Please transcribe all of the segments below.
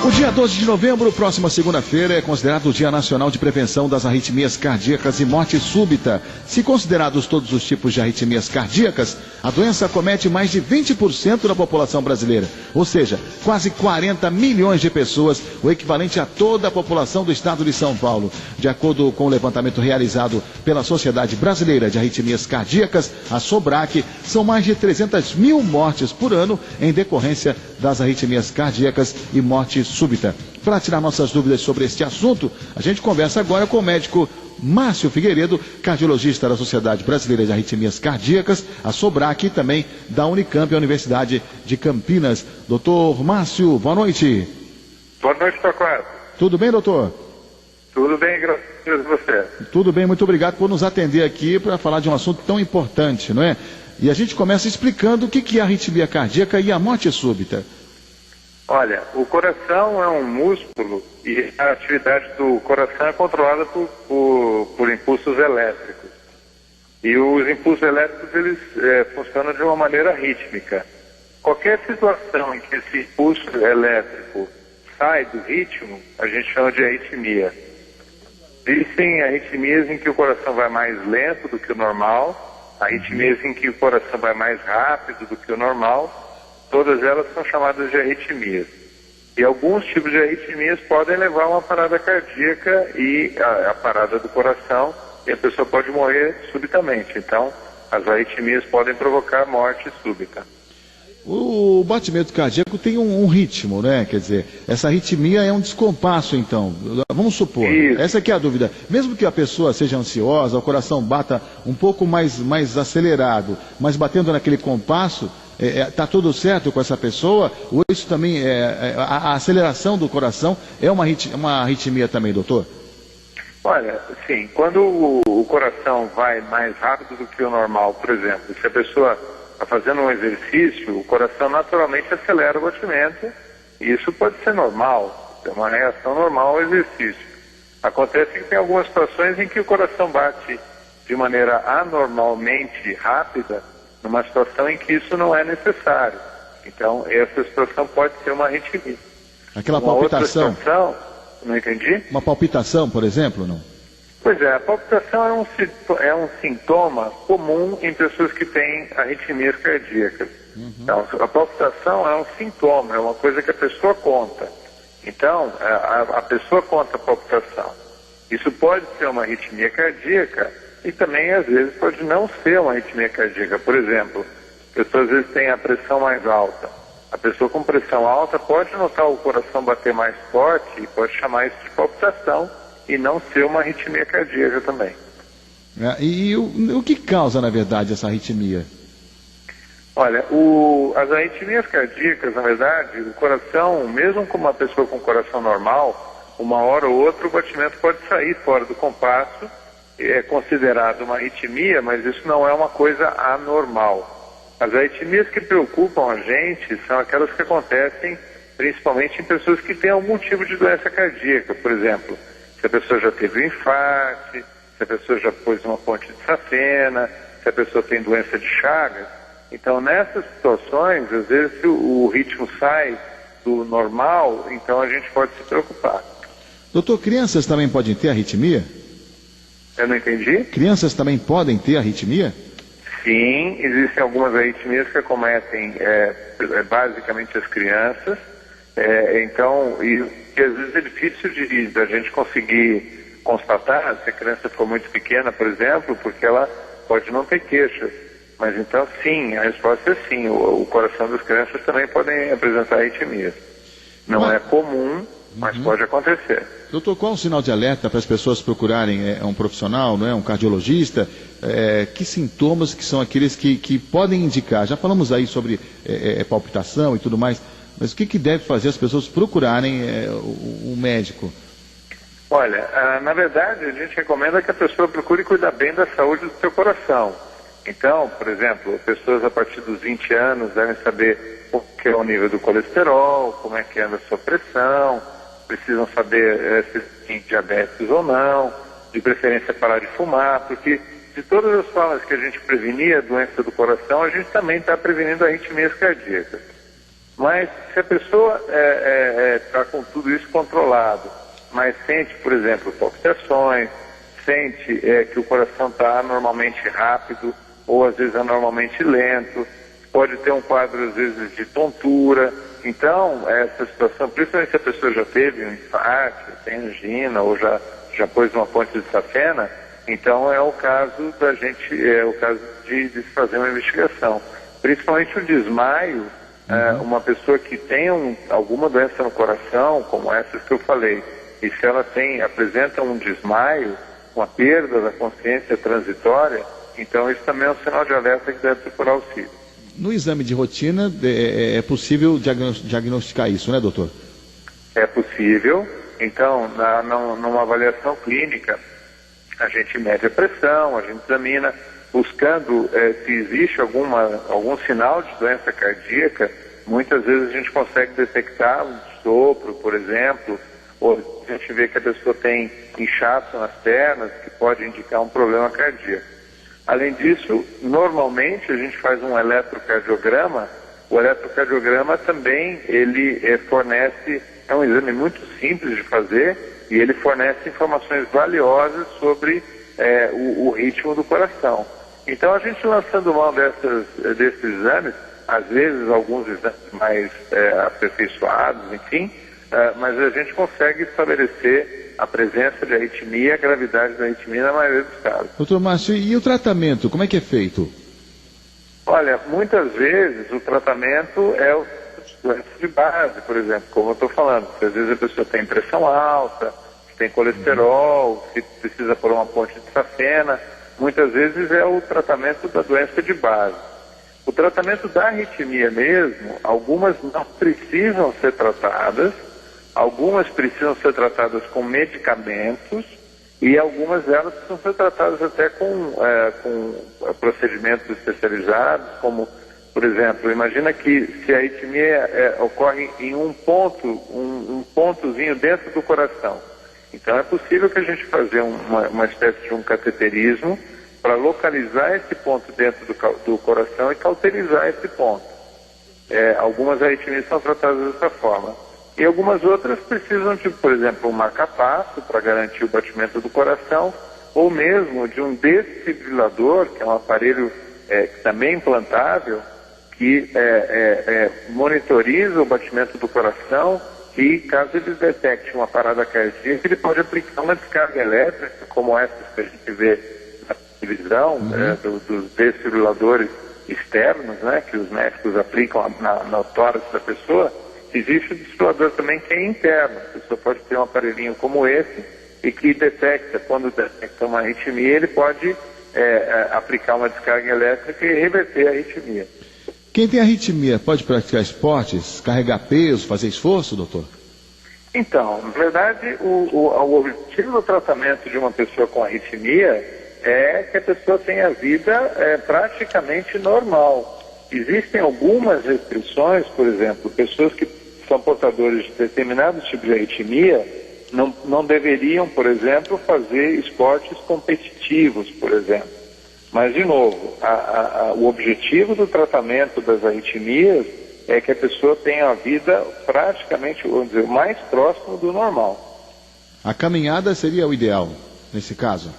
O dia 12 de novembro, próxima segunda-feira, é considerado o Dia Nacional de Prevenção das Arritmias Cardíacas e Morte Súbita. Se considerados todos os tipos de arritmias cardíacas, a doença acomete mais de 20% da população brasileira, ou seja, quase 40 milhões de pessoas, o equivalente a toda a população do estado de São Paulo. De acordo com o levantamento realizado pela Sociedade Brasileira de Arritmias Cardíacas, a SOBRAC, são mais de 300 mil mortes por ano em decorrência das arritmias cardíacas e morte súbita. Para tirar nossas dúvidas sobre este assunto, a gente conversa agora com o médico Márcio Figueiredo, cardiologista da Sociedade Brasileira de Arritmias Cardíacas, a SOBRAC, e também da Unicamp, a Universidade de Campinas. Doutor Márcio, boa noite. Boa noite, Taquara. Tudo bem, doutor? Tudo bem, graças a você. Tudo bem, muito obrigado por nos atender aqui para falar de um assunto tão importante, não é? E a gente começa explicando o que é a arritmia cardíaca e a morte súbita. Olha, o coração é um músculo e a atividade do coração é controlada por impulsos elétricos. E os impulsos elétricos, eles funcionam de uma maneira rítmica. Qualquer situação em que esse impulso elétrico sai do ritmo, a gente chama de arritmia. Existem arritmias em que o coração vai mais lento do que o normal, arritmias em que o coração vai mais rápido do que o normal. Todas elas são chamadas de arritmias. E alguns tipos de arritmias podem levar a uma parada cardíaca e a parada do coração, e a pessoa pode morrer subitamente. Então, as arritmias podem provocar morte súbita. O batimento cardíaco tem um ritmo, né? Quer dizer, essa arritmia é um descompasso, então. Vamos supor, Isso. Essa aqui é a dúvida. Mesmo que a pessoa seja ansiosa, o coração bata um pouco mais acelerado, mas batendo naquele compasso, está tudo certo com essa pessoa? Ou isso também, a aceleração do coração é uma arritmia também, doutor? Olha, sim, quando o coração vai mais rápido do que o normal, por exemplo, se a pessoa está fazendo um exercício, o coração naturalmente acelera o batimento, e isso pode ser normal, é uma reação normal ao exercício. Acontece que tem algumas situações em que o coração bate de maneira anormalmente rápida, numa situação em que isso não é necessário. Então, essa situação pode ser uma arritmia. Aquela uma palpitação? Outra situação, não entendi? Uma palpitação, por exemplo, não? Pois é, a palpitação é um sintoma comum em pessoas que têm arritmias cardíacas. Então, a palpitação é um sintoma, é uma coisa que a pessoa conta. Então, a pessoa conta a palpitação. Isso pode ser uma arritmia cardíaca e também, às vezes, pode não ser uma arritmia cardíaca. Por exemplo, pessoas às vezes têm a pressão mais alta. A pessoa com pressão alta pode notar o coração bater mais forte e pode chamar isso de palpitação e não ser uma arritmia cardíaca também. E o que causa, na verdade, essa arritmia? Olha, as arritmias cardíacas, na verdade, o coração, mesmo com uma pessoa com coração normal, uma hora ou outra o batimento pode sair fora do compasso, é considerado uma arritmia, mas isso não é uma coisa anormal. As arritmias que preocupam a gente são aquelas que acontecem principalmente em pessoas que têm algum tipo de doença cardíaca, por exemplo, se a pessoa já teve um infarto, se a pessoa já pôs uma ponte de safena, se a pessoa tem doença de Chagas. Então, nessas situações, às vezes o ritmo sai do normal, então a gente pode se preocupar. Doutor, crianças também podem ter arritmia? Eu não entendi? Crianças também podem ter arritmia? Sim, existem algumas arritmias que acometem basicamente as crianças, e às vezes é difícil da gente conseguir constatar se a criança for muito pequena, por exemplo, porque ela pode não ter queixas. Mas então sim, a resposta é sim, o coração das crianças também podem apresentar arritmias. Não é comum, mas pode acontecer. Doutor, qual o sinal de alerta para as pessoas procurarem um profissional, não é, um cardiologista? Que sintomas que são aqueles que podem indicar? Já falamos aí sobre palpitação e tudo mais, mas o que deve fazer as pessoas procurarem o médico? Olha, na verdade a gente recomenda que a pessoa procure cuidar bem da saúde do seu coração. Então, por exemplo, pessoas a partir dos 20 anos devem saber o que é o nível do colesterol, como é que anda a sua pressão, precisam saber se tem diabetes ou não, de preferência parar de fumar, porque de todas as formas que a gente prevenir a doença do coração, a gente também está prevenindo arritmias cardíacas. Mas se a pessoa está com tudo isso controlado, mas sente, por exemplo, palpitações, sente que o coração está anormalmente rápido ou às vezes anormalmente lento, pode ter um quadro às vezes de tontura. Então, essa situação, principalmente se a pessoa já teve um infarto, tem angina ou já pôs uma ponte de safena, então é o caso da gente, de se fazer uma investigação. Principalmente o desmaio, uma pessoa que tem alguma doença no coração, como essas que eu falei, e se ela apresenta um desmaio, uma perda da consciência transitória, então isso também é um sinal de alerta que deve procurar auxílio. No exame de rotina é possível diagnosticar isso, né, doutor? É possível. Então, numa avaliação clínica, a gente mede a pressão, a gente examina, buscando se existe algum sinal de doença cardíaca. Muitas vezes a gente consegue detectar um sopro, por exemplo, ou a gente vê que a pessoa tem inchaço nas pernas, que pode indicar um problema cardíaco. Além disso, normalmente a gente faz um eletrocardiograma. O eletrocardiograma também, ele fornece, é um exame muito simples de fazer, e ele fornece informações valiosas sobre o ritmo do coração. Então a gente lançando mão desses exames, às vezes alguns exames mais aperfeiçoados, enfim, mas a gente consegue estabelecer a presença de arritmia e a gravidade da arritmia na maioria dos casos. Doutor Márcio, e o tratamento, como é que é feito? Olha, muitas vezes o tratamento é o doença de base, por exemplo, como eu estou falando. Às vezes a pessoa tem pressão alta, tem colesterol, se precisa pôr uma ponte de safena, muitas vezes é o tratamento da doença de base. O tratamento da arritmia mesmo, algumas não precisam ser tratadas, algumas precisam ser tratadas com medicamentos e algumas delas precisam ser tratadas até com procedimentos especializados, como, por exemplo, imagina que se a arritmia ocorre em um pontozinho dentro do coração. Então é possível que a gente fazer uma espécie de um cateterismo para localizar esse ponto dentro do coração e cauterizar esse ponto. Algumas arritmias são tratadas dessa forma. E algumas outras precisam de, por exemplo, um marca-passo para garantir o batimento do coração, ou mesmo de um desfibrilador, que é um aparelho também implantável, que monitoriza o batimento do coração e, caso ele detecte uma parada cardíaca, ele pode aplicar uma descarga elétrica, como essa que a gente vê na televisão, dos desfibriladores externos, né, que os médicos aplicam no tórax da pessoa. Existe o desfibrilador também que é interno. A pessoa pode ter um aparelhinho como esse e que detecta, quando detecta uma arritmia, ele pode aplicar uma descarga elétrica e reverter a arritmia. Quem tem arritmia pode praticar esportes, carregar peso, fazer esforço, doutor? Então, na verdade, o objetivo do tratamento de uma pessoa com arritmia é que a pessoa tenha vida praticamente normal. Existem algumas restrições, por exemplo, pessoas que são portadores de determinado tipo de arritmia não deveriam, por exemplo, fazer esportes competitivos, por exemplo. Mas, de novo, o objetivo do tratamento das arritmias é que a pessoa tenha a vida praticamente, vamos dizer, mais próximo do normal. A caminhada seria o ideal, nesse caso?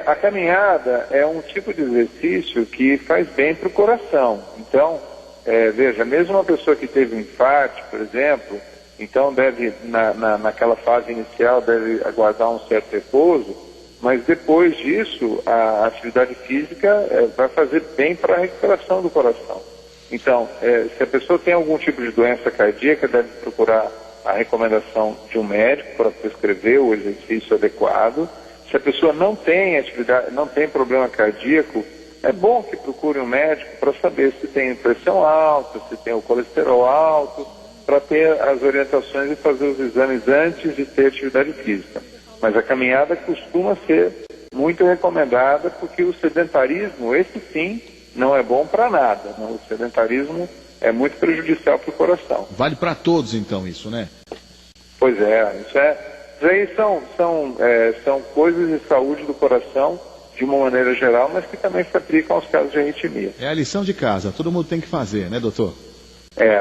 A caminhada é um tipo de exercício que faz bem para o coração. Então, veja, mesmo uma pessoa que teve um infarto, por exemplo, então deve, naquela fase inicial, deve aguardar um certo repouso, mas depois disso, a atividade física vai fazer bem para a recuperação do coração. Então, se a pessoa tem algum tipo de doença cardíaca, deve procurar a recomendação de um médico para prescrever o exercício adequado. Se a pessoa não tem atividade, não tem problema cardíaco, é bom que procure um médico para saber se tem pressão alta, se tem o colesterol alto, para ter as orientações e fazer os exames antes de ter atividade física. Mas a caminhada costuma ser muito recomendada, porque o sedentarismo, esse sim, não é bom para nada. Não? O sedentarismo é muito prejudicial para o coração. Vale para todos, então, isso, né? Pois é, isso aí são coisas de saúde do coração, de uma maneira geral, mas que também se aplicam aos casos de arritmia. É a lição de casa, todo mundo tem que fazer, né, doutor?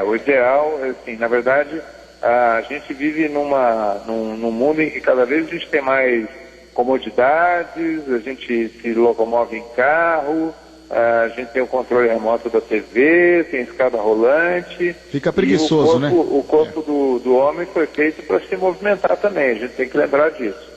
O ideal, assim, na verdade, a gente vive num mundo em que cada vez a gente tem mais comodidades, a gente se locomove em carro, a gente tem o controle remoto da TV, tem escada rolante. Fica preguiçoso, né? O corpo do homem foi feito para se movimentar também, a gente tem que lembrar disso.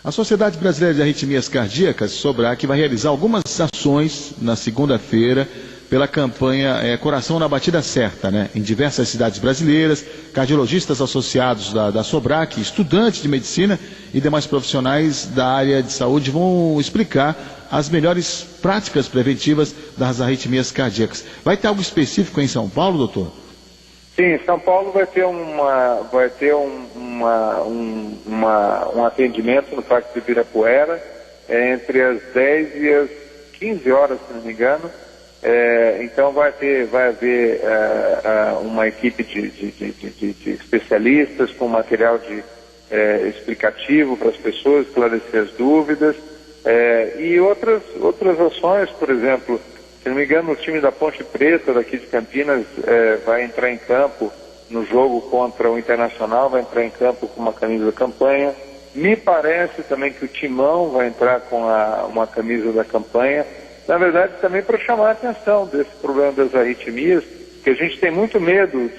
A Sociedade Brasileira de Arritmias Cardíacas, SOBRAC, vai realizar algumas ações na segunda-feira pela campanha Coração na Batida Certa, né? Em diversas cidades brasileiras, cardiologistas associados da SOBRAC, estudantes de medicina e demais profissionais da área de saúde vão explicar as melhores práticas preventivas das arritmias cardíacas. Vai ter algo específico em São Paulo, doutor? Sim, em São Paulo vai ter um atendimento no Parque de Ibirapuera entre as 10 e as 15 horas, se não me engano. Então vai haver uma equipe de especialistas com material explicativo para as pessoas esclarecer as dúvidas, e outras ações, por exemplo, se não me engano, o time da Ponte Preta daqui de Campinas vai entrar em campo no jogo contra o Internacional, vai entrar em campo com uma camisa da campanha. Me parece também que o Timão vai entrar com uma camisa da campanha. Na verdade, também para chamar a atenção desse problema das arritmias, que a gente tem muito medo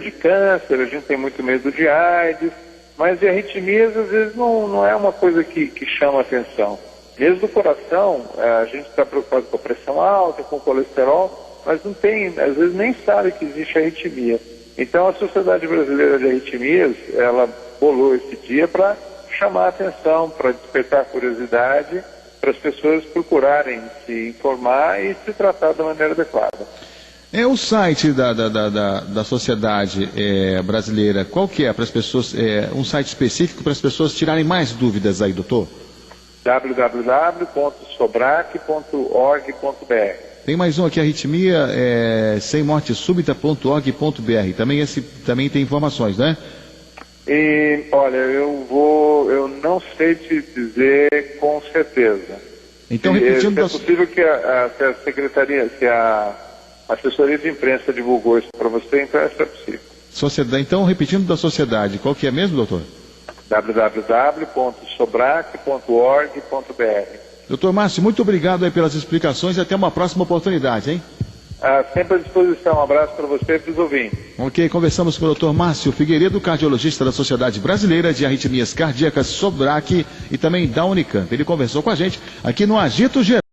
de câncer, a gente tem muito medo de AIDS, mas de arritmias às vezes não é uma coisa que chama a atenção. Mesmo do coração, a gente está preocupado com a pressão alta, com o colesterol, mas às vezes nem sabe que existe arritmia. Então a Sociedade Brasileira de Arritmias, ela bolou esse dia para chamar a atenção, para despertar a curiosidade, para as pessoas procurarem se informar e se tratar da maneira adequada. O site da Sociedade Brasileira, qual que é para as pessoas, um site específico para as pessoas tirarem mais dúvidas aí, doutor? www.sobrac.org.br. Tem mais um aqui, arritmia semmortesubita.org.br. Também tem informações, né? E, olha, eu não sei te dizer com certeza. Então, repetindo... É possível que a secretaria, se a assessoria de imprensa divulgou isso para você, então isso é possível. Então, repetindo da sociedade, qual que é mesmo, doutor? www.sobrac.org.br. Doutor Márcio, muito obrigado aí pelas explicações e até uma próxima oportunidade, hein? Sempre à disposição. Um abraço para você e para os ouvintes. Ok, conversamos com o Dr. Márcio Figueiredo, cardiologista da Sociedade Brasileira de Arritmias Cardíacas, SOBRAC, e também da Unicamp. Ele conversou com a gente aqui no Agito Geral.